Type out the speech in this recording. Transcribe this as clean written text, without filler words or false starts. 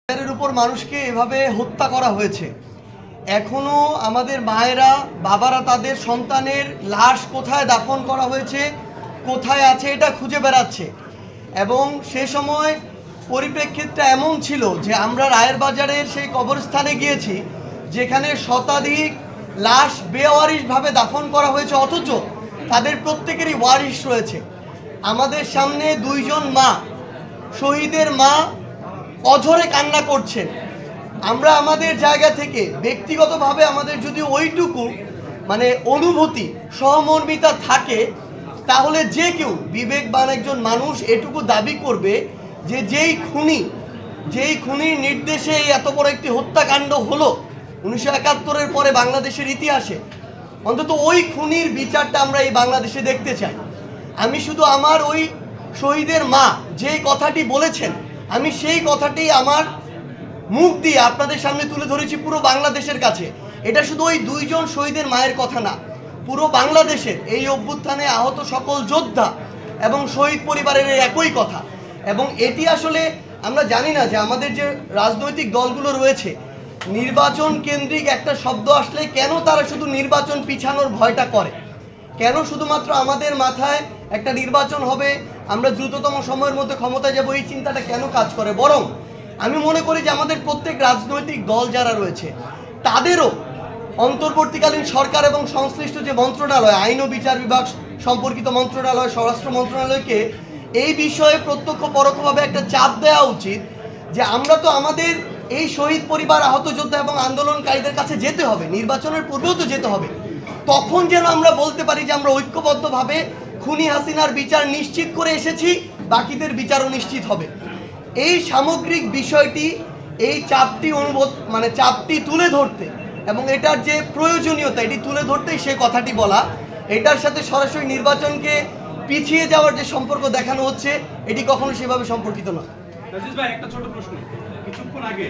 এর উপর মানুষকে এভাবে হত্যা করা হয়েছে। এখনো আমাদের মায়েরা বাবারা তাদের সন্তানের লাশ কোথায় দাফন করা হয়েছে, কোথায় আছে এটা খুঁজে বেড়াচ্ছে। এবং সে সময় পরিপ্রেক্ষিতটা এমন ছিল যে আমরা রায়ের বাজারের সেই কবরস্থানে গিয়েছি যেখানে শতাধিক লাশ বেওয়ারিশভাবে দাফন করা হয়েছে, অথচ তাদের প্রত্যেকেরই ওয়ারিশ রয়েছে। আমাদের সামনে দুইজন মা, শহীদের মা, অঝরে কান্না করছেন। আমরা আমাদের জায়গা থেকে ব্যক্তিগতভাবে আমাদের যদি ওইটুকু অনুভূতি, সহমর্মিতা থাকে, তাহলে যে কেউ বিবেকবান একজন মানুষ এটুকু দাবি করবে যে যেই খুনির নির্দেশে এত বড় একটি হত্যাকাণ্ড হলো 1971-এর পরে বাংলাদেশের ইতিহাসে, অন্তত ওই খুনির বিচারটা আমরা এই বাংলাদেশে দেখতে চাই। আমি শুধু আমার ওই শহীদের মা যেই কথাটি বলেছেন, আমি সেই কথাটি আমার মুখ দিয়ে আপনাদের সামনে তুলে ধরেছি পুরো বাংলাদেশের কাছে। এটা শুধু ওই দুইজন শহীদের মায়ের কথা না, পুরো বাংলাদেশের এই অভ্যুত্থানে আহত সকল যোদ্ধা এবং শহীদ পরিবারের একই কথা। এবং এটি আসলে আমরা জানি না যে আমাদের যে রাজনৈতিক দলগুলো রয়েছে, নির্বাচন কেন্দ্রিক একটা শব্দ আসলে কেন তারা শুধু নির্বাচন পিছানোর ভয়টা করে, কেন শুধুমাত্র আমাদের মাথায় একটা নির্বাচন হবে, আমরা দ্রুততম সময়ের মধ্যে ক্ষমতায় যাব, এই চিন্তাটা কেন কাজ করে। বরং আমি মনে করি যে আমাদের প্রত্যেক রাজনৈতিক দল যারা রয়েছে তাদেরও অন্তর্বর্তীকালীন সরকার এবং সংশ্লিষ্ট যে মন্ত্রণালয়, আইন ও বিচার বিভাগ সম্পর্কিত মন্ত্রণালয়, স্বরাষ্ট্র মন্ত্রণালয়কে এই বিষয়ে প্রত্যক্ষ পরোক্ষভাবে একটা চাপ দেওয়া উচিত যে আমরা তো আমাদের এই শহীদ পরিবার, আহত যোদ্ধা এবং আন্দোলনকারীদের কাছে যেতে হবে, নির্বাচনের পূর্বেও তো যেতে হবে। তখন যেন আমরা বলতে পারি যে আমরা ঐক্যবদ্ধভাবে খুনি হাসিনার বিচার নিশ্চিত করে এসেছি, বাকিদের বিচারও নিশ্চিত হবে। এই সামগ্রিক বিষয়টি, এই চাপটি চাপটি তুলে ধরতে এবং এটার যে প্রয়োজনীয়তা এটি তুলে ধরতেই সে কথাটি বলা। এটার সাথে সরাসরি নির্বাচনকে পিছিয়ে যাওয়ার যে সম্পর্ক দেখানো হচ্ছে, এটি কখনো সেভাবে সম্পর্কিত নয়। রাজিজ ভাই, একটা ছোট প্রশ্ন। কিছুক্ষণ আগে